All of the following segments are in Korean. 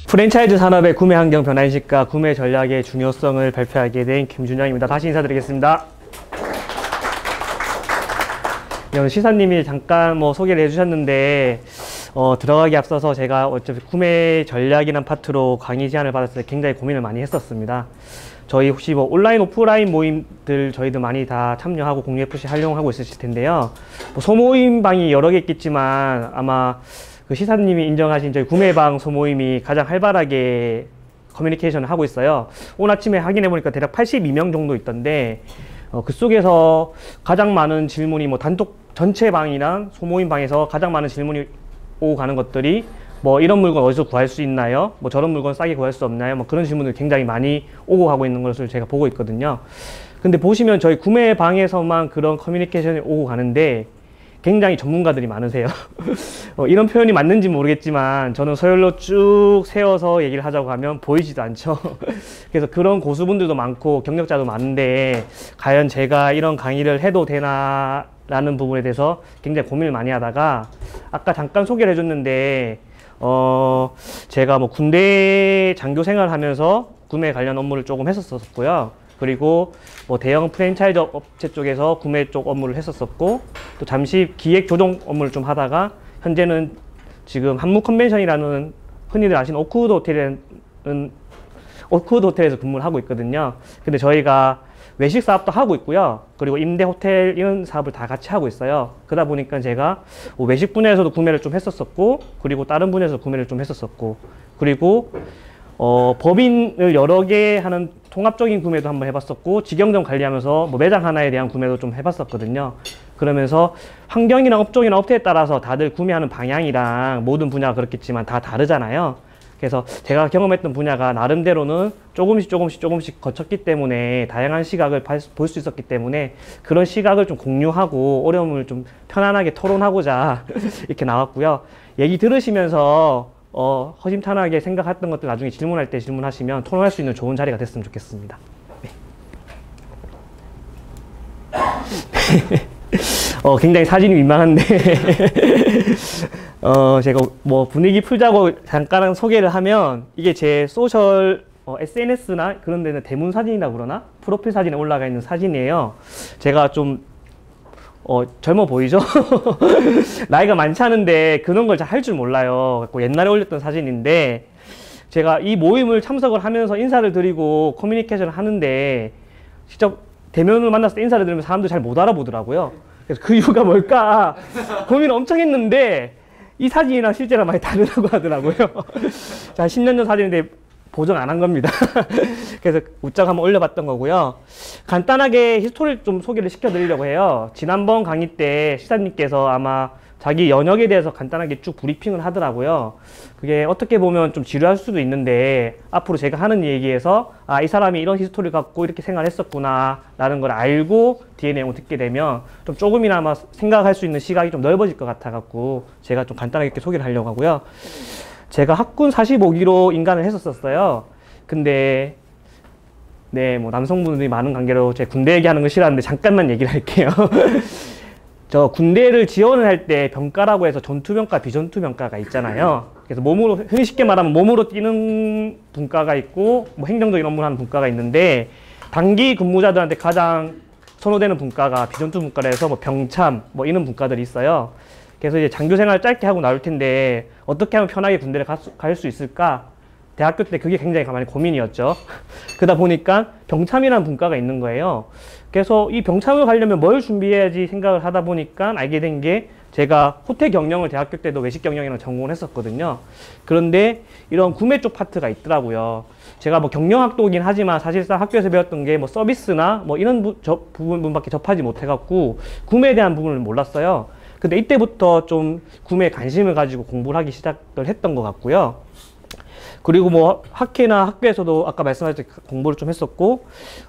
프랜차이즈 산업의 구매 환경 변화 인식과 구매 전략의 중요성을 발표하게 된 김준영입니다. 다시 인사드리겠습니다. 오늘 시사님이 잠깐 소개를 해주셨는데 들어가기 앞서서 제가 어차피 구매 전략이라는 파트로 강의 제안을 받았을 때 굉장히 고민을 많이 했었습니다. 저희 혹시 온라인, 오프라인 모임들 저희도 많이 다 참여하고 공유FC 활용하고 있으실 텐데요. 소모임방이 여러 개 있겠지만 아마 그 시사님이 인정하신 저희 구매방 소모임이 가장 활발하게 커뮤니케이션을 하고 있어요. 오늘 아침에 확인해 보니까 대략 82명 정도 있던데 그 속에서 가장 많은 질문이 단독 전체 방이랑 소모임 방에서 가장 많은 질문이 오고 가는 것들이 이런 물건 어디서 구할 수 있나요? 저런 물건 싸게 구할 수 없나요? 그런 질문을 굉장히 많이 오고 가고 있는 것을 제가 보고 있거든요. 근데 보시면 저희 구매방에서만 그런 커뮤니케이션이 오고 가는데 굉장히 전문가들이 많으세요. 이런 표현이 맞는지 모르겠지만 저는 서열로 쭉 세워서 얘기를 하자고 하면 보이지도 않죠. 그래서 그런 고수분들도 많고 경력자도 많은데 과연 제가 이런 강의를 해도 되나 라는 부분에 대해서 굉장히 고민을 많이 하다가 아까 잠깐 소개를 해줬는데 제가 군대 장교 생활을 하면서 구매 관련 업무를 조금 했었고요. 그리고 대형 프랜차이즈 업체 쪽에서 구매 쪽 업무를 했었었고 또 잠시 기획 조정 업무를 좀 하다가 현재는 지금 한무 컨벤션이라는 흔히들 아시는 오크우드 호텔에서 근무를 하고 있거든요. 근데 저희가 외식 사업도 하고 있고요. 그리고 임대 호텔 이런 사업을 다 같이 하고 있어요. 그러다 보니까 제가 외식 분야에서도 구매를 좀 했었었고 그리고 다른 분야에서 구매를 좀 했었었고 그리고 법인을 여러 개 하는 통합적인 구매도 한번 해봤었고 직영점 관리하면서 매장 하나에 대한 구매도 좀 해봤었거든요. 그러면서 환경이나 업종이나 업태에 따라서 다들 구매하는 방향이랑 모든 분야가 그렇겠지만 다 다르잖아요. 그래서 제가 경험했던 분야가 나름대로는 조금씩 거쳤기 때문에 다양한 시각을 볼 수 있었기 때문에 그런 시각을 좀 공유하고 어려움을 좀 편안하게 토론하고자 이렇게 나왔고요. 얘기 들으시면서 허심탄회하게 생각했던 것들 나중에 질문할 때 질문하시면 토론할 수 있는 좋은 자리가 됐으면 좋겠습니다. 네. 굉장히 사진이 민망한데 제가 분위기 풀자고 잠깐 소개를 하면 이게 제 소셜 SNS나 그런 데는 대문 사진이라고 그러나? 프로필 사진에 올라가 있는 사진이에요. 제가 좀 젊어 보이죠? 나이가 많지 않은데 그런 걸 잘 할 줄 몰라요. 옛날에 올렸던 사진인데 제가 이 모임을 참석을 하면서 인사를 드리고 커뮤니케이션을 하는데 직접 대면으로 만나서 인사를 드리면 사람들 잘 못 알아보더라고요. 그래서 그 이유가 뭘까 고민을 엄청 했는데 이 사진이랑 실제랑 많이 다르다고 하더라고요. 자, 10년 전 사진인데 보정 안 한 겁니다. 그래서 웃자고 한번 올려봤던 거고요. 간단하게 히스토리를 좀 소개를 시켜드리려고 해요. 지난번 강의 때 시사님께서 아마 자기 연역에 대해서 간단하게 쭉 브리핑을 하더라고요. 그게 어떻게 보면 좀 지루할 수도 있는데 앞으로 제가 하는 얘기에서 이 사람이 이런 히스토리를 갖고 이렇게 생활했었구나 라는 걸 알고 뒤에 내용을 듣게 되면 좀 조금이나마 생각할 수 있는 시각이 좀 넓어질 것 같아 갖고 제가 좀 간단하게 이렇게 소개를 하려고 하고요. 제가 학군 45기로 인간을 했었어요. 근데 남성분들이 많은 관계로 제 군대 얘기하는 거 싫어하는데 잠깐만 얘기를 할게요. 저 군대를 지원을 할 때 병가라고 해서 전투병가, 비전투병가가 있잖아요. 그래서 흔히 쉽게 말하면 몸으로 뛰는 분과가 있고 행정적인 업무를 하는 분과가 있는데 단기 근무자들한테 가장 선호되는 분과가 비전투 분과라 해서 병참 이런 분과들이 있어요. 그래서 이제 장교 생활 짧게 하고 나올 텐데 어떻게 하면 편하게 군대를 갈 수 있을까? 대학교 때 그게 굉장히 많이 고민이었죠. 그러다 보니까 병참이라는 분과가 있는 거예요. 그래서 이 병참을 가려면 뭘 준비해야지 생각을 하다 보니까 알게 된 게 제가 호텔 경영을 대학교 때도 외식 경영이랑 전공을 했었거든요. 그런데 이런 구매 쪽 파트가 있더라고요. 제가 경영학도긴 하지만 사실상 학교에서 배웠던 게 서비스나 이런 부분밖에 접하지 못해갖고 구매에 대한 부분을 몰랐어요. 근데 이때부터 좀 구매에 관심을 가지고 공부를 하기 시작을 했던 것 같고요. 그리고 학회나 학교에서도 아까 말씀하셨듯이 공부를 좀 했었고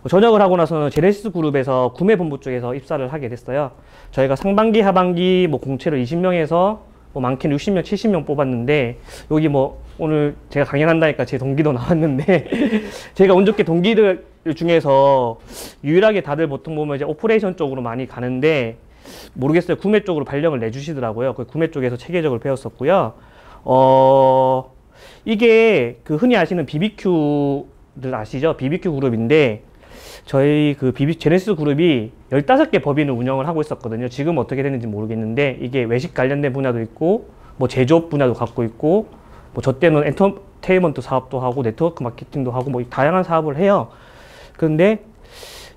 전역을 하고 나서는 제네시스 그룹에서 구매본부 쪽에서 입사를 하게 됐어요. 저희가 상반기, 하반기 공채를 20명에서 많게는 60명, 70명 뽑았는데 여기 오늘 제가 강연한다니까 제 동기도 나왔는데 제가 운 좋게 동기들 중에서 유일하게 다들 보통 보면 이제 오퍼레이션 쪽으로 많이 가는데 모르겠어요. 구매 쪽으로 발령을 내주시더라고요. 그 구매 쪽에서 체계적으로 배웠었고요. 이게 그 흔히 아시는 BBQ들 아시죠? BBQ 그룹인데 저희 그 제네시스 그룹이 15개 법인을 운영을 하고 있었거든요. 지금 어떻게 되는지 모르겠는데 이게 외식 관련된 분야도 있고 뭐 제조업 분야도 갖고 있고 뭐 저 때는 엔터테인먼트 사업도 하고 네트워크 마케팅도 하고 뭐 다양한 사업을 해요. 그런데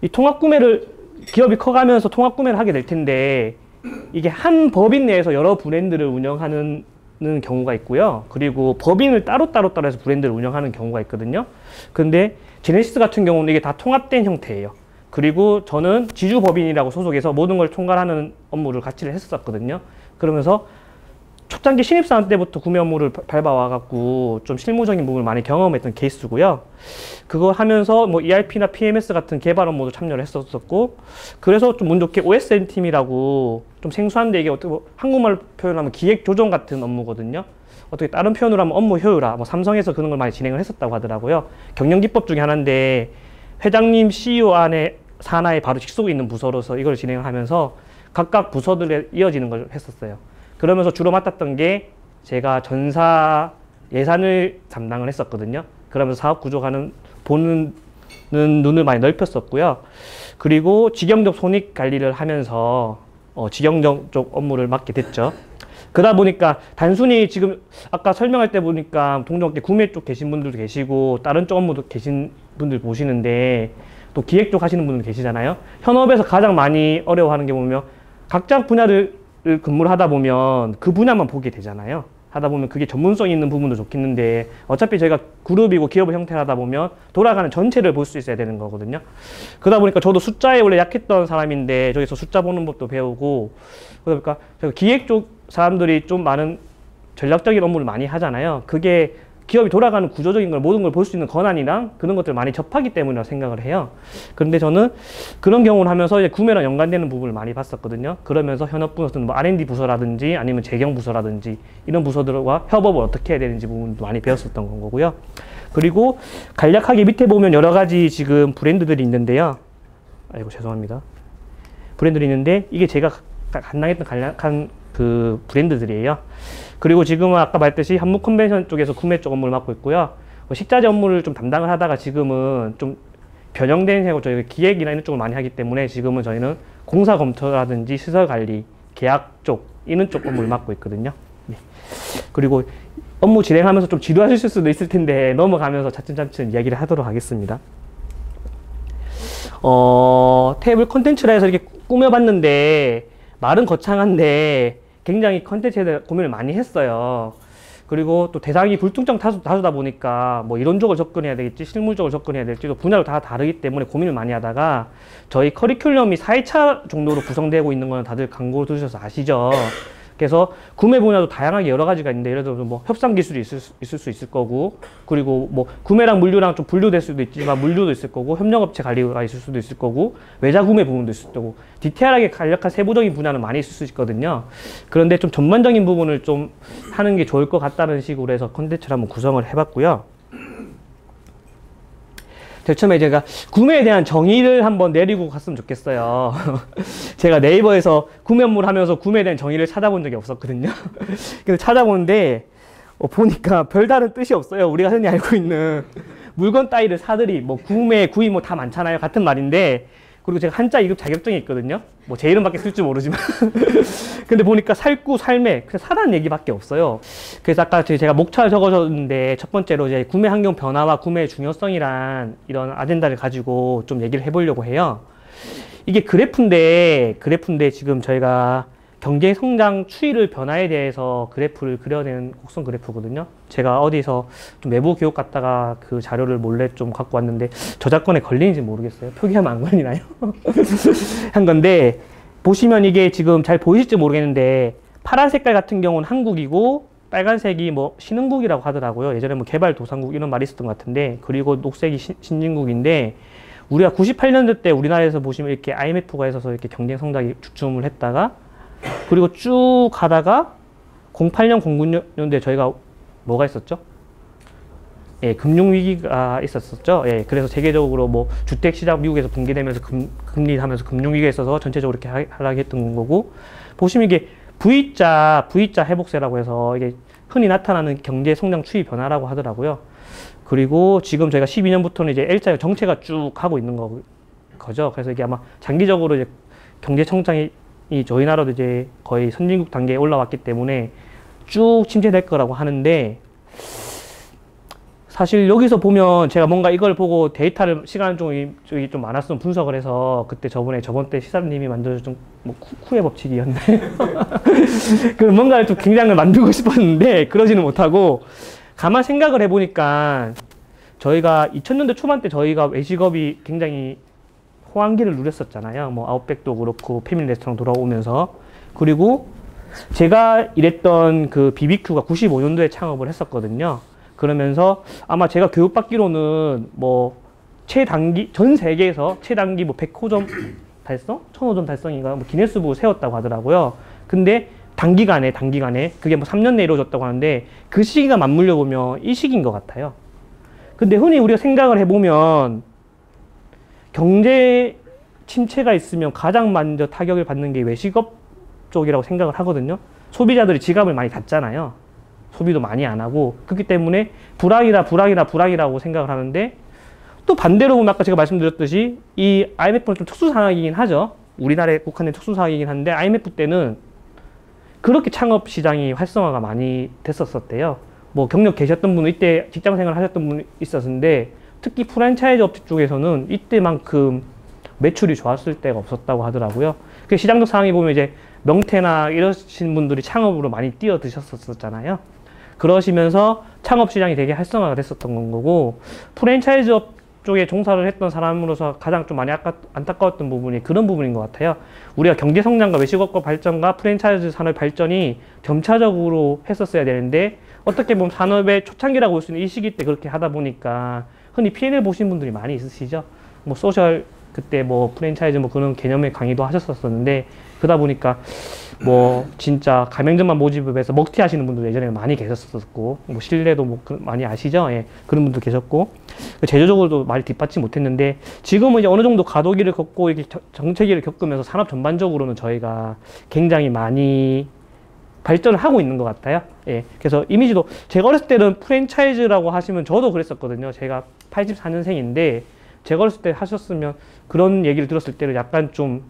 이 통합 구매를 기업이 커가면서 통합 구매를 하게 될 텐데 이게 한 법인 내에서 여러 브랜드를 운영하는 경우가 있고요. 그리고 법인을 따로 해서 브랜드를 운영하는 경우가 있거든요. 근데 제네시스 같은 경우는 이게 다 통합된 형태예요. 그리고 저는 지주법인이라고 소속해서 모든 걸 총괄하는 업무를 같이 했었거든요. 그러면서 초창기 신입사원 때부터 구매 업무를 밟아와갖고 좀 실무적인 부분을 많이 경험했던 케이스고요. 그거 하면서 뭐 ERP나 PMS 같은 개발 업무도 참여를 했었고, 그래서 좀 운 좋게 OSM 팀이라고 좀 생소한데 이게 어떻게 한국말로 표현하면 기획 조정 같은 업무거든요. 어떻게 다른 표현으로 하면 업무 효율화, 뭐 삼성에서 그런 걸 많이 진행을 했었다고 하더라고요. 경영 기법 중에 하나인데 회장님 CEO 안에 산하에 바로 직속에 있는 부서로서 이걸 진행을 하면서 각각 부서들에 이어지는 걸 했었어요. 그러면서 주로 맡았던 게 제가 전사 예산을 담당을 했었거든요. 그러면서 사업 구조가는 보는 눈을 많이 넓혔었고요. 그리고 직영적 손익 관리를 하면서 직영적 쪽 업무를 맡게 됐죠. 그러다 보니까 단순히 지금 아까 설명할 때 보니까 동종업계 구매 쪽 계신 분들도 계시고 다른 쪽 업무도 계신 분들 보시는데 또 기획 쪽 하시는 분들 계시잖아요. 현업에서 가장 많이 어려워하는 게 보면 각자 분야를 근무를 하다 보면 그 분야만 보게 되잖아요. 하다 보면 그게 전문성 있는 부분도 좋겠는데 어차피 저희가 그룹이고 기업을 형태하다 보면 돌아가는 전체를 볼 수 있어야 되는 거거든요. 그러다 보니까 저도 숫자에 원래 약했던 사람인데 저기서 숫자 보는 법도 배우고 그러다 보니까 기획 쪽 사람들이 좀 많은 전략적인 업무를 많이 하잖아요. 그게 기업이 돌아가는 구조적인 걸 모든 걸 볼 수 있는 권한이랑 그런 것들을 많이 접하기 때문이라고 생각을 해요. 그런데 저는 그런 경우를 하면서 이제 구매랑 연관되는 부분을 많이 봤었거든요. 그러면서 현업 부서는 뭐 R&D 부서라든지 아니면 재경 부서라든지 이런 부서들과 협업을 어떻게 해야 되는지 부분도 많이 배웠었던 거고요. 그리고 간략하게 밑에 보면 여러 가지 지금 브랜드들이 있는데요. 아이고 죄송합니다. 브랜드들이 있는데 이게 제가 담당했던 간략한 그 브랜드들이에요. 그리고 지금은 아까 말했듯이 한국 컨벤션 쪽에서 구매 쪽 업무를 맡고 있고요. 식자재 업무를 좀 담당을 하다가 지금은 좀 변형된 형태로 저희가 기획이나 이런 쪽을 많이 하기 때문에 지금은 저희는 공사 검토라든지 시설 관리, 계약 쪽 이런 쪽 업무를 맡고 있거든요. 네. 그리고 업무 진행하면서 좀 지루하실 수도 있을 텐데 넘어가면서 차츰차츰 이야기를 하도록 하겠습니다. 테이블 컨텐츠라 해서 이렇게 꾸며봤는데 말은 거창한데 굉장히 컨텐츠에 대해 고민을 많이 했어요. 그리고 또 대상이 불특정 다수다 보니까 뭐 이론적으로 접근해야 되겠지 실무적으로 접근해야 될지 또 분야로 다 다르기 때문에 고민을 많이 하다가 저희 커리큘럼이 4회차 정도로 구성되고 있는 거는 다들 광고 들으셔서 아시죠? 그래서 구매 분야도 다양하게 여러 가지가 있는데 예를 들어서 뭐 협상 기술이 있을 수 있을 거고 그리고 뭐 구매랑 물류랑 좀 분류될 수도 있지만 물류도 있을 거고 협력업체 관리가 있을 수도 있을 거고 외자 구매 부분도 있을 거고 디테일하게 간략한 세부적인 분야는 많이 있을 수 있거든요. 그런데 좀 전반적인 부분을 좀 하는 게 좋을 것 같다는 식으로 해서 컨텐츠를 한번 구성을 해봤고요. 처음에 제가 구매에 대한 정의를 한번 내리고 갔으면 좋겠어요. 제가 네이버에서 구매 업무를 하면서 구매에 대한 정의를 찾아본 적이 없었거든요. 근데 찾아보는데 보니까 별다른 뜻이 없어요. 우리가 흔히 알고 있는 물건 따위를 사들이 뭐 구매, 구입 뭐 다 많잖아요. 같은 말인데 그리고 제가 한자 2급 자격증이 있거든요. 뭐 제 이름밖에 쓸 줄 모르지만 근데 보니까 살구, 살매 그냥 사라는 얘기밖에 없어요. 그래서 아까 제가 목차를 적어줬는데 첫 번째로 이제 구매 환경 변화와 구매의 중요성이란 이런 아젠다를 가지고 좀 얘기를 해보려고 해요. 이게 그래프인데 지금 저희가 경제 성장 추이를 변화에 대해서 그래프를 그려낸 곡선 그래프거든요. 제가 어디서 좀 외부 교육 갔다가 그 자료를 몰래 좀 갖고 왔는데 저작권에 걸리는지 모르겠어요. 표기하면 안 걸리나요? 한 건데 보시면 이게 지금 잘 보이실지 모르겠는데 파란 색깔 같은 경우는 한국이고 빨간색이 뭐 신흥국이라고 하더라고요. 예전에 뭐 개발도상국 이런 말이 있었던 것 같은데 그리고 녹색이 신진국인데 우리가 98년도 때 우리나라에서 보시면 이렇게 IMF가 있어서 이렇게 경제 성장이 주춤을 했다가 그리고 쭉 가다가 08년, 09년도에 저희가 뭐가 있었죠? 예, 금융위기가 있었었죠. 예, 그래서 세계적으로 뭐 주택시장 미국에서 붕괴되면서 금리 하면서 금융위기가 있어서 전체적으로 이렇게 하락했던 거고 보시면 이게 V자 회복세라고 해서 이게 흔히 나타나는 경제 성장 추이 변화라고 하더라고요. 그리고 지금 저희가 12년부터는 이제 L자 정체가 쭉 하고 있는 거죠. 그래서 이게 아마 장기적으로 이제 경제 성장이 저희 나라도 이제 거의 선진국 단계에 올라왔기 때문에 쭉 침체될 거라고 하는데, 사실 여기서 보면 제가 뭔가 이걸 보고 데이터를 시간 쪽이 좀 많았으면 분석을 해서, 그때 저번 때 시사님이 만들어준 뭐 쿠의 법칙이었네. 그 뭔가 좀 굉장히 만들고 싶었는데 그러지는 못하고, 가만 생각을 해보니까 저희가 2000년대 초반 때 저희가 외식업이 굉장히 호황기를 누렸었잖아요. 뭐 아웃백도 그렇고 패밀리 레스토랑 돌아오면서. 그리고 제가 일했던 그 BBQ가 95년도에 창업을 했었거든요. 그러면서 아마 제가 교육받기로는 뭐 최단기 전 세계에서 최단기 뭐 100호점 달성, 1000호점 달성인가 뭐 기네스북을 세웠다고 하더라고요. 근데 단기간에 그게 뭐 3년 내에 이루어졌다고 하는데, 그 시기가 맞물려 보면 이 시기인 것 같아요. 근데 흔히 우리가 생각을 해보면 경제 침체가 있으면 가장 먼저 타격을 받는 게 외식업 쪽이라고 생각을 하거든요. 소비자들이 지갑을 많이 닫잖아요. 소비도 많이 안 하고. 그렇기 때문에 불황이라고 생각을 하는데, 또 반대로 보면 아까 제가 말씀드렸듯이 이 IMF는 좀 특수 상황이긴 하죠. 우리나라에 국한된 특수 상황이긴 한데, IMF 때는 그렇게 창업 시장이 활성화가 많이 됐었대요. 뭐 경력 계셨던 분은 이때 직장 생활 하셨던 분이 있었는데, 특히 프랜차이즈 업체 쪽에서는 이때만큼 매출이 좋았을 때가 없었다고 하더라고요. 그 시장적 상황이 보면 이제 명태나 이러신 분들이 창업으로 많이 뛰어드셨었잖아요. 그러시면서 창업 시장이 되게 활성화가 됐었던 거고, 프랜차이즈 업 쪽에 종사를 했던 사람으로서 가장 좀 많이 안타까웠던 부분이 그런 부분인 것 같아요. 우리가 경제 성장과 외식업과 발전과 프랜차이즈 산업 발전이 점차적으로 했었어야 되는데, 어떻게 보면 산업의 초창기라고 볼 수 있는 이 시기 때 그렇게 하다 보니까 흔히 P&L 보신 분들이 많이 있으시죠. 뭐 소셜 그때 뭐 프랜차이즈 뭐 그런 개념의 강의도 하셨었는데, 그러다 보니까 뭐 진짜 가맹점만 모집해서 먹튀 하시는 분들 예전에 많이 계셨었고, 뭐 실내도 뭐 많이 아시죠? 예, 그런 분도 계셨고, 제조적으로도 많이 뒷받침 못했는데, 지금은 이제 어느 정도 가도기를 걷고 이렇게 정체기를 겪으면서 산업 전반적으로는 저희가 굉장히 많이 발전을 하고 있는 것 같아요. 예, 그래서 이미지도 제가 어렸을 때는 프랜차이즈라고 하시면 저도 그랬었거든요. 제가 84년생인데 제가 어렸을 때 하셨으면 그런 얘기를 들었을 때는 약간 좀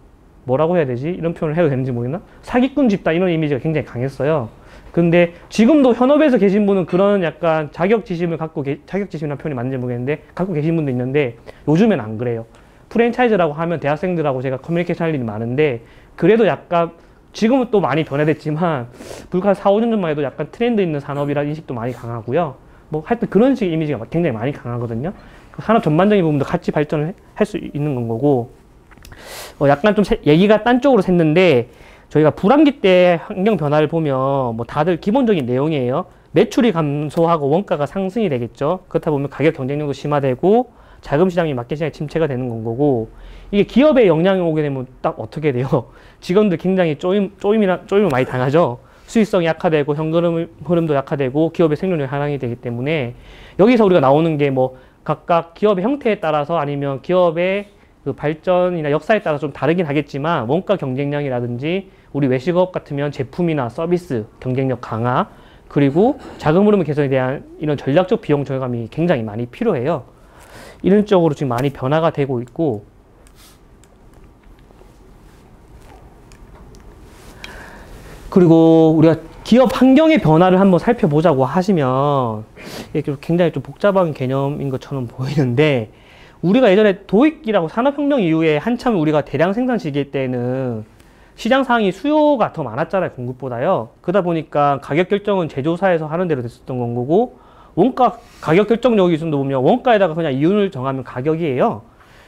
뭐라고 해야 되지? 이런 표현을 해도 되는지 모르겠나? 사기꾼 집단 이런 이미지가 굉장히 강했어요. 근데 지금도 현업에서 계신 분은 그런 약간 자격지심이라는 표현이 맞는지 모르겠는데 갖고 계신 분도 있는데, 요즘엔 안 그래요. 프랜차이즈라고 하면 대학생들하고 제가 커뮤니케이션 할 일이 많은데, 그래도 약간 지금은 또 많이 변화됐지만 불과 4, 5년 전만 해도 약간 트렌드 있는 산업이라는 인식도 많이 강하고요. 뭐 하여튼 그런 식의 이미지가 굉장히 많이 강하거든요. 산업 전반적인 부분도 같이 발전을 할 수 있는 건 거고, 약간 좀 얘기가 딴 쪽으로 샜는데, 저희가 불황기 때 환경 변화를 보면 뭐 다들 기본적인 내용이에요. 매출이 감소하고 원가가 상승이 되겠죠. 그렇다 보면 가격 경쟁력도 심화되고 자금 시장이 마켓 시장이 침체가 되는 건 거고, 이게 기업에 영향이 오게 되면 딱 어떻게 돼요? 직원들 굉장히 쪼임을 많이 당하죠. 수익성이 약화되고 현금 흐름도 약화되고 기업의 생존력이 하락이 되기 때문에, 여기서 우리가 나오는 게 뭐 각각 기업의 형태에 따라서 아니면 기업의 그 발전이나 역사에 따라 좀 다르긴 하겠지만, 원가 경쟁력이라든지 우리 외식업 같으면 제품이나 서비스 경쟁력 강화, 그리고 자금 흐름 개선에 대한 이런 전략적 비용 절감이 굉장히 많이 필요해요. 이런 쪽으로 지금 많이 변화가 되고 있고, 그리고 우리가 기업 환경의 변화를 한번 살펴보자고 하시면 이게 굉장히 좀 복잡한 개념인 것처럼 보이는데, 우리가 예전에 도입기라고 산업혁명 이후에 한참 우리가 대량 생산 시기 때는 시장 상황이 수요가 더 많았잖아요, 공급보다요. 그러다 보니까 가격 결정은 제조사에서 하는 대로 됐었던 건 거고, 원가 가격 결정력 기준도 보면 원가에다가 그냥 이윤을 정하면 가격이에요.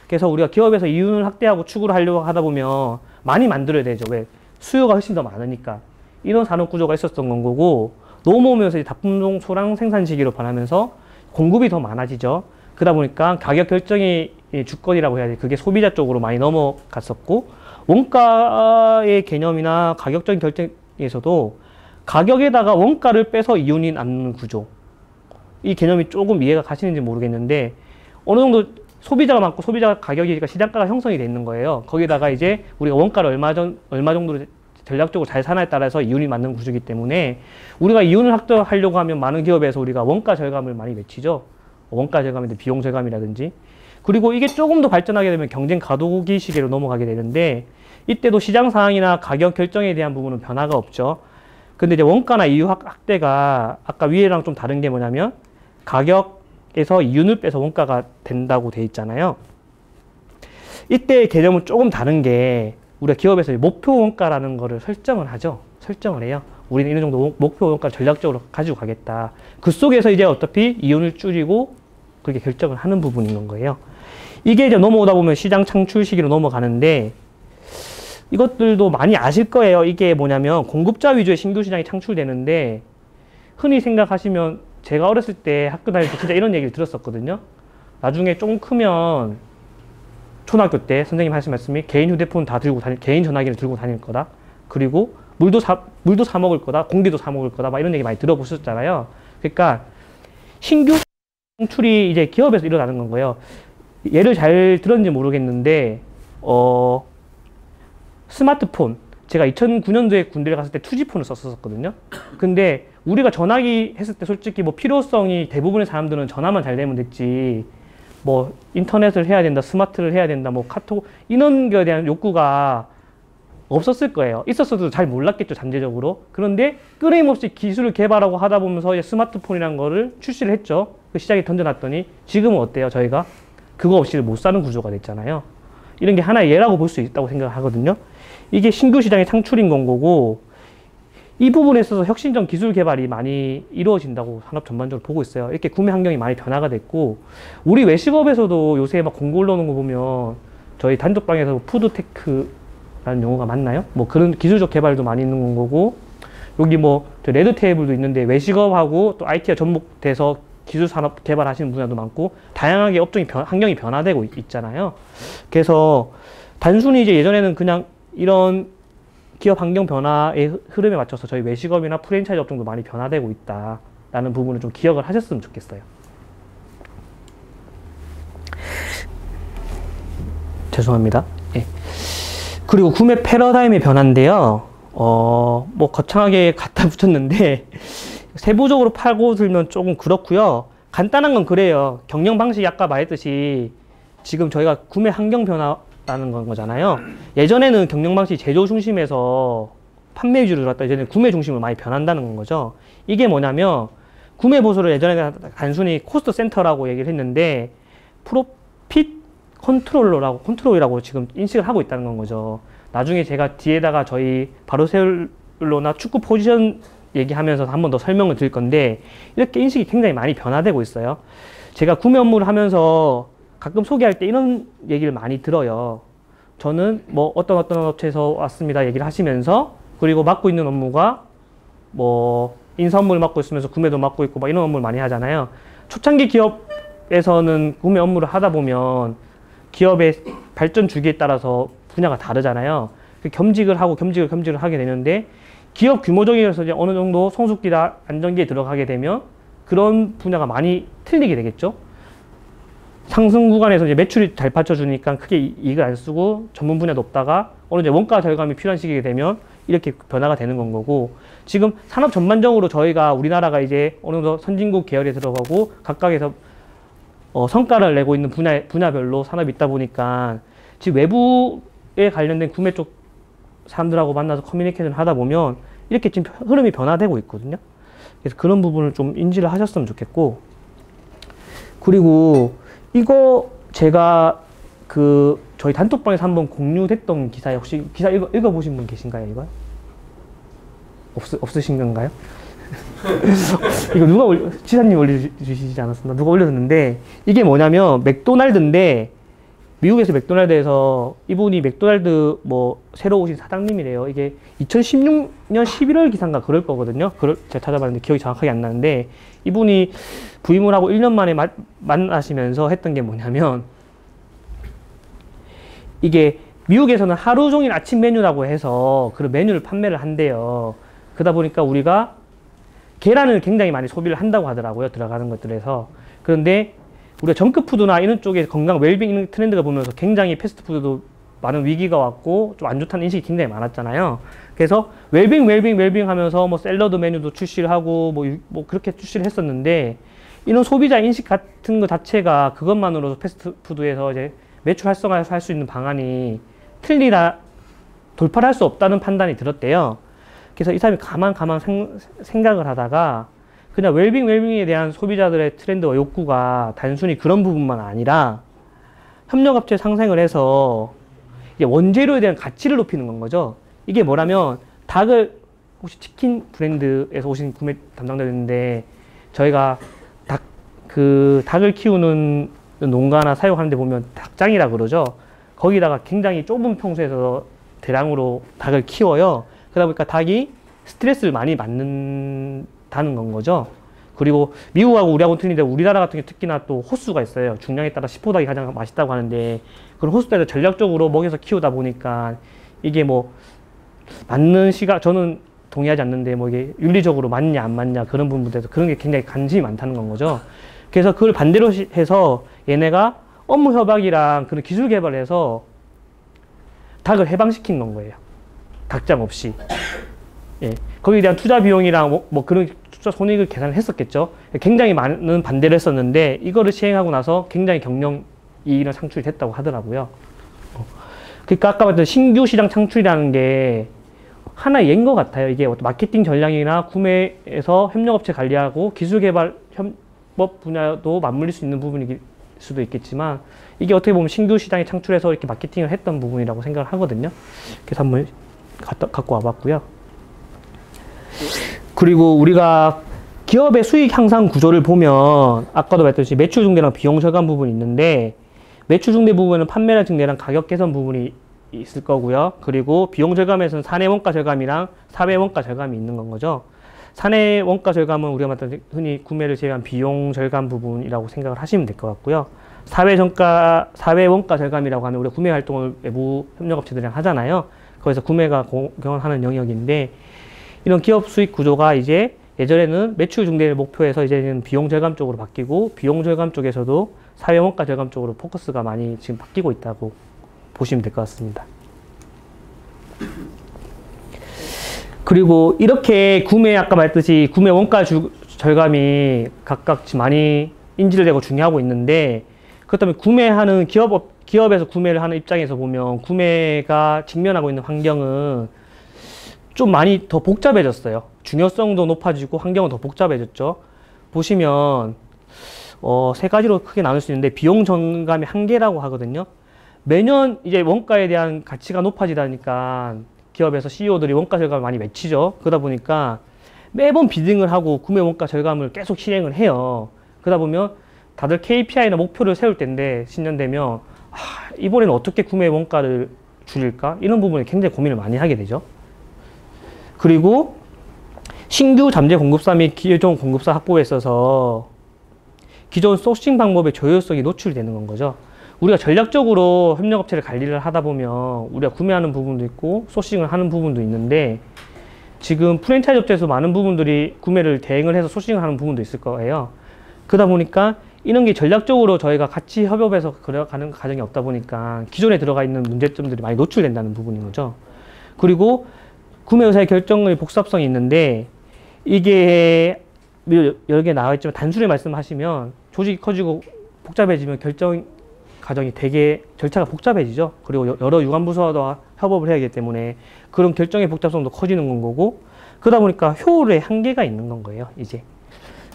그래서 우리가 기업에서 이윤을 확대하고 추구를 하려고 하다 보면 많이 만들어야 되죠. 왜? 수요가 훨씬 더 많으니까. 이런 산업 구조가 있었던 건 거고, 넘어오면서 이제 다품종 소량 생산 시기로 변하면서 공급이 더 많아지죠. 그러다 보니까 가격 결정이 주권이라고 해야 돼. 그게 소비자 쪽으로 많이 넘어갔었고, 원가의 개념이나 가격적인 결정에서도 가격에다가 원가를 빼서 이윤이 남는 구조. 이 개념이 조금 이해가 가시는지 모르겠는데, 어느 정도 소비자가 많고 소비자 가격이니까 시장가가 형성이 돼 있는 거예요. 거기다가 이제 우리가 원가를 얼마 정도로 전략적으로 잘 사나에 따라서 이윤이 맞는 구조이기 때문에 우리가 이윤을 확보하려고 하면 많은 기업에서 우리가 원가 절감을 많이 외치죠. 원가 절감이든 비용 절감이라든지. 그리고 이게 조금 더 발전하게 되면 경쟁 과도기 시기로 넘어가게 되는데 이때도 시장 상황이나 가격 결정에 대한 부분은 변화가 없죠. 근데 이제 원가나 이윤 확대가 아까 위에랑 좀 다른 게 뭐냐면 가격에서 이윤을 빼서 원가가 된다고 돼 있잖아요. 이때의 개념은 조금 다른 게 우리가 기업에서 목표 원가라는 거를 설정을 하죠. 설정을 해요. 우리는 이런 정도 목표 원가를 전략적으로 가지고 가겠다. 그 속에서 이제 어차피 이윤을 줄이고 그렇게 결정을 하는 부분인 거예요. 이게 이제 넘어오다 보면 시장 창출 시기로 넘어가는데 이것들도 많이 아실 거예요. 이게 뭐냐면 공급자 위주의 신규 시장이 창출되는데 흔히 생각하시면 제가 어렸을 때 학교 다닐 때 진짜 이런 얘기를 들었었거든요. 나중에 좀 크면 초등학교 때 선생님 하신 말씀이 개인 휴대폰 다 들고 개인 전화기를 들고 다닐 거다. 그리고 물도 사 먹을 거다. 공기도 사 먹을 거다. 막 이런 얘기 많이 들어보셨잖아요. 그러니까 신규 창출이 이제 기업에서 일어나는 건 거예요. 예를 잘 들었는지 모르겠는데, 스마트폰. 제가 2009년도에 군대를 갔을 때 2G폰을 썼었거든요. 근데 우리가 전화기 했을 때 솔직히 뭐 필요성이 대부분의 사람들은 전화만 잘 되면 됐지. 뭐 인터넷을 해야 된다, 스마트를 해야 된다, 뭐 카톡 이런 거에 대한 욕구가 없었을 거예요. 있었어도 잘 몰랐겠죠, 잠재적으로. 그런데 끊임없이 기술을 개발하고 하다 보면서 이제 스마트폰이라는 거를 출시를 했죠. 그 시장에 던져놨더니 지금은 어때요? 저희가 그거 없이 못 사는 구조가 됐잖아요. 이런 게 하나의 예라고 볼 수 있다고 생각하거든요. 이게 신규 시장의 창출인 건 거고 이 부분에 있어서 혁신적 기술 개발이 많이 이루어진다고 산업 전반적으로 보고 있어요. 이렇게 구매 환경이 많이 변화가 됐고 우리 외식업에서도 요새 막 공고 올라오는 거 보면 저희 단톡방에서 푸드테크라는 용어가 맞나요? 뭐 그런 기술적 개발도 많이 있는 거고 여기 뭐 레드 테이블도 있는데 외식업하고 또 IT가 접목돼서 기술 산업 개발하시는 분야도 많고 다양하게 업종이 환경이 변화되고 있잖아요. 그래서 단순히 이제 예전에는 그냥 이런 기업 환경 변화의 흐름에 맞춰서 저희 외식업이나 프랜차이즈 업종도 많이 변화되고 있다라는 부분을 좀 기억을 하셨으면 좋겠어요. 죄송합니다. 예. 그리고 구매 패러다임의 변화인데요. 뭐 거창하게 갖다 붙였는데 세부적으로 팔고 들면 조금 그렇고요. 간단한 건 그래요. 경영 방식이 아까 말했듯이 지금 저희가 구매 환경 변화라는 건 거잖아요. 예전에는 경영 방식이 제조 중심에서 판매 위주로 들어왔다. 이제는 구매 중심으로 많이 변한다는 거죠. 이게 뭐냐면 구매 보수를 예전에는 단순히 코스트 센터라고 얘기를 했는데 프로핏 컨트롤이라고 지금 인식을 하고 있다는 건 거죠. 나중에 제가 뒤에다가 저희 바로세울로나 축구 포지션 얘기하면서 한 번 더 설명을 드릴 건데 이렇게 인식이 굉장히 많이 변화되고 있어요. 제가 구매 업무를 하면서 가끔 소개할 때 이런 얘기를 많이 들어요. 저는 뭐 어떤 업체에서 왔습니다 얘기를 하시면서 그리고 맡고 있는 업무가 뭐 인사 업무를 맡고 있으면서 구매도 맡고 있고 막 이런 업무를 많이 하잖아요. 초창기 기업에서는 구매 업무를 하다 보면 기업의 발전 주기에 따라서 분야가 다르잖아요. 겸직을 하고 겸직을 하게 되는데 기업 규모적이어서 이제 어느 정도 성숙기나 안정기에 들어가게 되면 그런 분야가 많이 틀리게 되겠죠. 상승 구간에서 이제 매출이 잘 받쳐주니까 크게 이익을 안 쓰고 전문 분야도 없다가 어느 이제 원가 절감이 필요한 시기에 되면 이렇게 변화가 되는 건 거고 지금 산업 전반적으로 저희가 우리나라가 이제 어느 정도 선진국 계열에 들어가고 각각에서 성과를 내고 있는 분야별로 산업이 있다 보니까 지금 외부에 관련된 구매 쪽 사람들하고 만나서 커뮤니케이션을 하다 보면 이렇게 지금 흐름이 변화되고 있거든요. 그래서 그런 부분을 좀 인지를 하셨으면 좋겠고 그리고 이거 제가 저희 단톡방에서 한번 공유됐던 기사에 혹시 기사 읽어보신 분 계신가요? 이거? 없으신 건가요? 이거 누가 지사님 올려주시지 않았었나? 누가 올렸는데 이게 뭐냐면 맥도날드인데 미국에서 맥도날드에서 이분이 맥도날드 뭐 새로 오신 사장님이래요. 이게 2016년 11월 기사인가 그럴 거거든요. 제가 찾아봤는데 기억이 정확하게 안 나는데 이분이 부임을 하고 1년 만에 만나시면서 했던 게 뭐냐면 이게 미국에서는 하루 종일 아침 메뉴라고 해서 그런 메뉴를 판매를 한대요. 그러다 보니까 우리가 계란을 굉장히 많이 소비를 한다고 하더라고요. 들어가는 것들에서. 그런데 우리가 정크푸드나 이런 쪽에 건강, 웰빙 이런 트렌드가 보면서 굉장히 패스트푸드도 많은 위기가 왔고 좀 안 좋다는 인식이 굉장히 많았잖아요. 그래서 웰빙 하면서 뭐 샐러드 메뉴도 출시를 하고 뭐 그렇게 출시를 했었는데 이런 소비자 인식 같은 거 자체가 그것만으로도 패스트푸드에서 이제 매출 활성화해서 할 수 있는 방안이 돌파를 할 수 없다는 판단이 들었대요. 그래서 이 사람이 가만 생각을 하다가 그냥 웰빙에 대한 소비자들의 트렌드와 욕구가 단순히 그런 부분만 아니라 협력업체 상생을 해서 이제 원재료에 대한 가치를 높이는 건 거죠. 이게 뭐라면 혹시 치킨 브랜드에서 오신 구매 담당자였는데 저희가 닭을 키우는 농가나 사육하는 데 보면 닭장이라 그러죠. 거기다가 굉장히 좁은 평수에서 대량으로 닭을 키워요. 그러다 보니까 닭이 스트레스를 많이 받는다는 건 거죠. 그리고 미국하고 우리하고 틀린데 우리나라 같은 경우 특히나 또 호수가 있어요. 중량에 따라 시포닭이 가장 맛있다고 하는데 그런 호수에서 전략적으로 먹여서 키우다 보니까 이게 뭐 저는 동의하지 않는데 뭐 이게 윤리적으로 맞냐 안 맞냐 그런 부분들에서 그런 게 굉장히 관심이 많다는 건 거죠. 그래서 그걸 반대로 해서 얘네가 업무 협약이랑 그런 기술 개발을 해서 닭을 해방시킨 건 거예요. 닭장 없이. 예. 거기에 대한 투자 비용이랑 뭐 그런 투자 손익을 계산을 했었겠죠. 굉장히 많은 반대를 했었는데 이거를 시행하고 나서 굉장히 경영 이익이 창출이 됐다고 하더라고요. 그러니까 아까 말했던 신규 시장 창출이라는 게 하나의 예인 것 같아요. 이게 어떤 마케팅 전략이나 구매에서 협력업체 관리하고 기술 개발 협업 분야도 맞물릴 수 있는 부분일 수도 있겠지만 이게 어떻게 보면 신규 시장에 창출해서 이렇게 마케팅을 했던 부분이라고 생각을 하거든요. 그래서 한번 갖고 와봤고요. 그리고 우리가 기업의 수익 향상 구조를 보면 아까도 말했듯이 매출 증대랑 비용 절감 부분이 있는데 매출 증대 부분은 판매량 증대랑 가격 개선 부분이 있을 거고요. 그리고 비용 절감에서는 사내 원가 절감이랑 사외 원가 절감이 있는 건 거죠. 사내 원가 절감은 우리가 말했던 흔히 구매를 제외한 비용 절감 부분이라고 생각을 하시면 될 것 같고요. 사외 원가 절감이라고 하면 우리가 구매 활동을 외부 협력업체들이랑 하잖아요. 거기서 구매가 공헌하는 영역인데 이런 기업 수익 구조가 이제 예전에는 매출 증대를 목표해서 이제는 비용 절감 쪽으로 바뀌고 비용 절감 쪽에서도 사회 원가 절감 쪽으로 포커스가 많이 지금 바뀌고 있다고 보시면 될 것 같습니다. 그리고 이렇게 아까 말했듯이 구매 원가 절감이 각각 많이 인지되고 중요하고 있는데 그렇다면 구매하는 기업에서 구매를 하는 입장에서 보면 구매가 직면하고 있는 환경은 좀 많이 더 복잡해졌어요. 중요성도 높아지고 환경은 더 복잡해졌죠. 보시면 세 가지로 크게 나눌 수 있는데 비용 절감의 한계라고 하거든요. 매년 이제 원가에 대한 가치가 높아지다니까 기업에서 CEO들이 원가 절감을 많이 외치죠. 그러다 보니까 매번 비딩을 하고 구매 원가 절감을 계속 실행을 해요. 그러다 보면 다들 KPI나 목표를 세울 텐데 신년 되면 이번에는 어떻게 구매 원가를 줄일까? 이런 부분에 굉장히 고민을 많이 하게 되죠. 그리고 신규 잠재 공급사 및 기존 공급사 확보에 있어서 기존 소싱 방법의 저효성이 노출이 되는 건 거죠. 우리가 전략적으로 협력업체를 관리를 하다 보면 우리가 구매하는 부분도 있고 소싱을 하는 부분도 있는데 지금 프랜차이즈 업체에서 많은 부분들이 구매를 대행을 해서 소싱을 하는 부분도 있을 거예요. 그러다 보니까 이런 게 전략적으로 저희가 같이 협업해서 그려가는 과정이 없다 보니까 기존에 들어가 있는 문제점들이 많이 노출된다는 부분인 거죠. 그리고 구매 의사의 결정의 복잡성이 있는데 이게 여러 개 나와 있지만 단순히 말씀하시면 조직이 커지고 복잡해지면 결정 과정이 되게 절차가 복잡해지죠. 그리고 여러 유관부서와 협업을 해야 하기 때문에 그런 결정의 복잡성도 커지는 건 거고 그러다 보니까 효율의 한계가 있는 건 거예요. 이제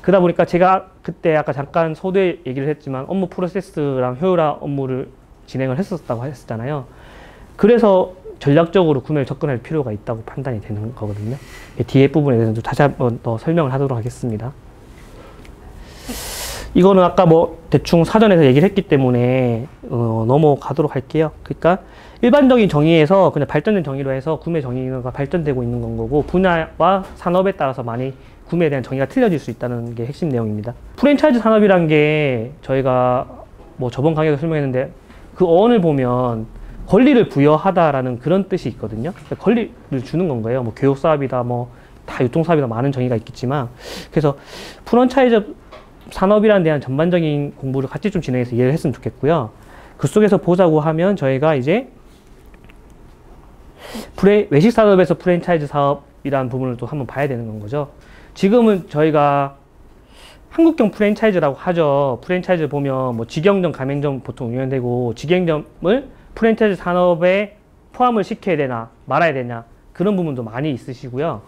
그러다 보니까 제가 그때 아까 잠깐 서두에 얘기를 했지만 업무 프로세스랑 효율화 업무를 진행을 했었다고 했었잖아요. 그래서 전략적으로 구매를 접근할 필요가 있다고 판단이 되는 거거든요. 뒤에 부분에 대해서 다시 한번 더 설명을 하도록 하겠습니다. 이거는 아까 대충 사전에서 얘기를 했기 때문에 넘어가도록 할게요. 그러니까 일반적인 정의에서 그냥 발전된 정의로 해서 구매 정의가 발전되고 있는 건 거고 분야와 산업에 따라서 많이 구매에 대한 정의가 틀려질 수 있다는 게 핵심 내용입니다. 프랜차이즈 산업이란 게 저희가 저번 강의에서 설명했는데 그 어원을 보면 권리를 부여하다라는 그런 뜻이 있거든요. 권리를 주는 건 거예요. 교육사업이다, 다 유통사업이다 많은 정의가 있겠지만 그래서 프랜차이즈 산업이라는 대한 전반적인 공부를 같이 좀 진행해서 이해를 했으면 좋겠고요. 그 속에서 보자고 하면 저희가 이제 외식 산업에서 프랜차이즈 사업이라는 부분을 또 한번 봐야 되는 거죠. 지금은 저희가 한국형 프랜차이즈라고 하죠. 프랜차이즈 보면 뭐 직영점, 가맹점 보통 운영되고, 직영점을 프랜차이즈 산업에 포함을 시켜야 되나 말아야 되냐, 그런 부분도 많이 있으시고요.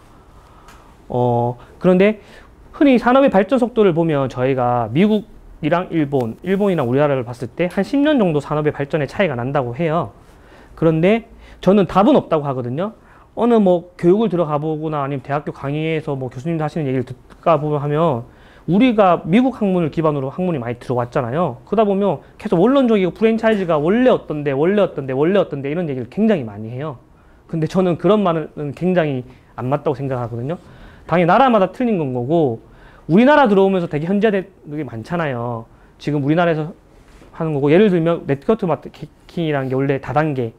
그런데 흔히 산업의 발전 속도를 보면 저희가 미국이랑 일본이랑 우리나라를 봤을 때 한 10년 정도 산업의 발전의 차이가 난다고 해요. 그런데 저는 답은 없다고 하거든요. 어느 뭐 교육을 들어가 보거나 아니면 대학교 강의에서 뭐 교수님들 하시는 얘기를 듣다 보면 하면, 우리가 미국 학문을 기반으로 학문이 많이 들어왔잖아요. 그러다 보면 계속 원론적이고 프랜차이즈가 원래 어떤데 이런 얘기를 굉장히 많이 해요. 근데 저는 그런 말은 굉장히 안 맞다고 생각하거든요. 당연히 나라마다 틀린 건 거고, 우리나라 들어오면서 되게 현지화되는 게 많잖아요. 지금 우리나라에서 하는 거고, 예를 들면 네트워크 마케팅이라는 게 원래 다단계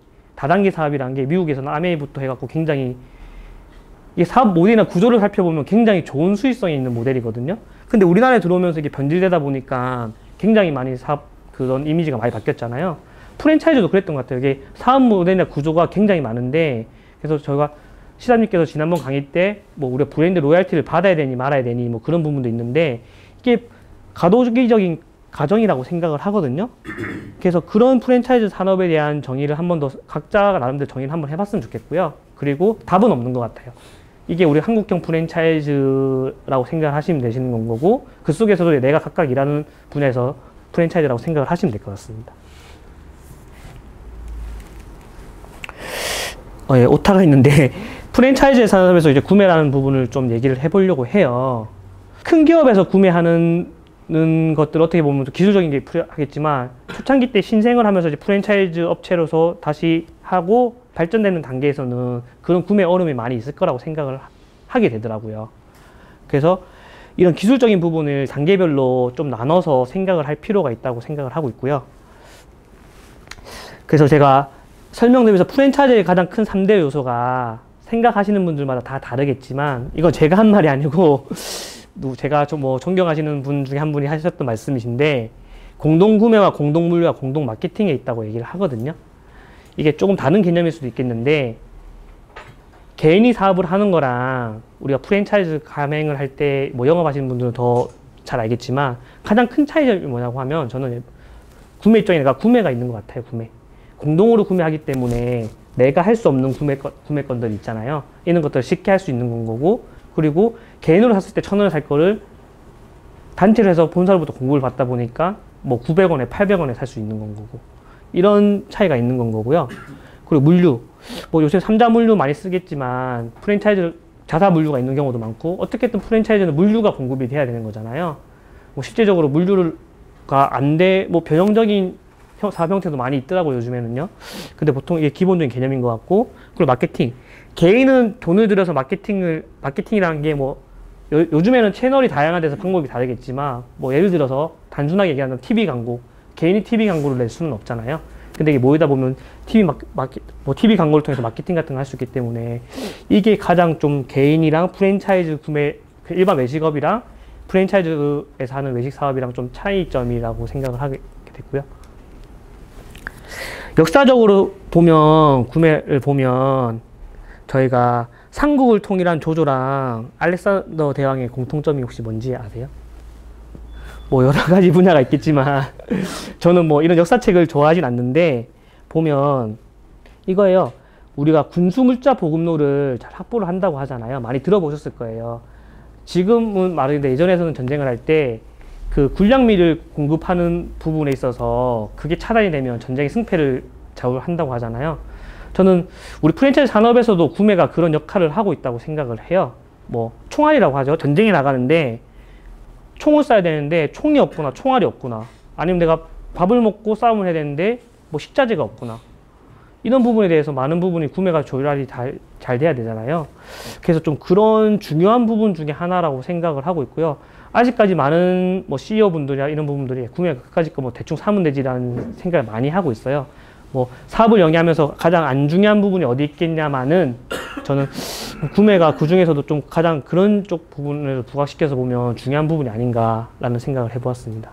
사업이라는 게 미국에서는 아메이부터 해갖고 굉장히, 이게 사업 모델이나 구조를 살펴보면 굉장히 좋은 수익성이 있는 모델이거든요. 근데 우리나라에 들어오면서 이게 변질되다 보니까 굉장히 많이 그런 이미지가 많이 바뀌었잖아요. 프랜차이즈도 그랬던 것 같아요. 이게 사업 모델이나 구조가 굉장히 많은데, 그래서 저희가 시사님께서 지난번 강의 때 뭐 우리가 브랜드 로얄티를 받아야 되니 말아야 되니 뭐 그런 부분도 있는데, 이게 가도주기적인 가정이라고 생각을 하거든요. 그래서 그런 프랜차이즈 산업에 대한 정의를 한 번 더 각자가 나름대로 정의를 한번 해봤으면 좋겠고요. 그리고 답은 없는 것 같아요. 이게 우리 한국형 프랜차이즈라고 생각하시면 되시는 건 거고, 그 속에서도 내가 각각 일하는 분야에서 프랜차이즈라고 생각을 하시면 될 것 같습니다. 예, 오타가 있는데 프랜차이즈 산업에서 이제 구매라는 부분을 좀 얘기를 해보려고 해요. 큰 기업에서 구매하는 것들 어떻게 보면 기술적인 게 필요하겠지만, 초창기 때 신생을 하면서 이제 프랜차이즈 업체로서 다시 하고 발전되는 단계에서는 그런 구매 어려움이 많이 있을 거라고 생각을 하게 되더라고요. 그래서 이런 기술적인 부분을 단계별로 좀 나눠서 생각을 할 필요가 있다고 생각을 하고 있고요. 그래서 제가 설명드리면서 프랜차이즈의 가장 큰 3대 요소가, 생각하시는 분들마다 다 다르겠지만 이건 제가 한 말이 아니고 제가 좀 뭐 존경하시는 분 중에 한 분이 하셨던 말씀이신데, 공동구매와 공동물류와 공동마케팅에 있다고 얘기를 하거든요. 이게 조금 다른 개념일 수도 있겠는데, 개인이 사업을 하는 거랑 우리가 프랜차이즈 가맹을 할 때 뭐 영업하시는 분들은 더 잘 알겠지만, 가장 큰 차이점이 뭐냐고 하면, 저는 구매 입장에 내가 구매가 있는 것 같아요. 공동으로 구매하기 때문에 내가 할 수 없는 구매권들 있잖아요. 이런 것들을 쉽게 할 수 있는 건 거고, 그리고 개인으로 샀을 때 1,000원을 살 거를 단체로 해서 본사로부터 공급을 받다 보니까 뭐 900원에 800원에 살 수 있는 건 거고, 이런 차이가 있는 건 거고요. 그리고 물류, 뭐 요새 3자 물류 많이 쓰겠지만 프랜차이즈 자사 물류가 있는 경우도 많고, 어떻게든 프랜차이즈는 물류가 공급이 돼야 되는 거잖아요. 뭐 실제적으로 물류가 안 돼, 뭐 변형적인 사업 형태도 많이 있더라고요, 요즘에는요. 근데 보통 이게 기본적인 개념인 것 같고, 그리고 마케팅. 개인은 돈을 들여서 마케팅이라는 게 뭐, 요즘에는 채널이 다양화돼서 방법이 다르겠지만, 뭐 예를 들어서 단순하게 얘기하면 TV 광고, 개인이 TV 광고를 낼 수는 없잖아요. 근데 이게 모이다 보면 TV 광고를 통해서 마케팅 같은 걸 할 수 있기 때문에, 이게 가장 좀 개인이랑 프랜차이즈 구매, 일반 외식업이랑 프랜차이즈에서 하는 외식 사업이랑 좀 차이점이라고 생각을 하게 됐고요. 역사적으로 보면, 구매를 보면, 저희가 삼국을 통일한 조조랑 알렉산더 대왕의 공통점이 혹시 뭔지 아세요? 뭐 여러 가지 분야가 있겠지만 저는 뭐 이런 역사책을 좋아하진 않는데, 보면 이거예요. 우리가 군수물자 보급로를 잘 확보를 한다고 하잖아요. 많이 들어보셨을 거예요. 지금은 말인데, 예전에서는 전쟁을 할 때 그 군량미를 공급하는 부분에 있어서 그게 차단이 되면 전쟁의 승패를 좌우한다고 하잖아요. 저는 우리 프랜차이즈 산업에서도 구매가 그런 역할을 하고 있다고 생각을 해요. 뭐 총알이라고 하죠. 전쟁에 나가는데 총을 쏴야 되는데 총이 없구나, 총알이 없구나, 아니면 내가 밥을 먹고 싸움을 해야 되는데 뭐 식자재가 없구나, 이런 부분에 대해서 많은 부분이 구매가 조율이 잘 돼야 되잖아요. 그래서 좀 그런 중요한 부분 중에 하나라고 생각을 하고 있고요. 아직까지 많은 뭐 CEO 분들이나 이런 부분들이 구매가 그까짓 거 뭐 대충 사면 되지라는 생각을 많이 하고 있어요. 뭐 사업을 영위하면서 가장 안 중요한 부분이 어디 있겠냐마는, 저는 구매가 그 중에서도 좀 가장 그런 쪽 부분을 부각시켜서 보면 중요한 부분이 아닌가라는 생각을 해보았습니다.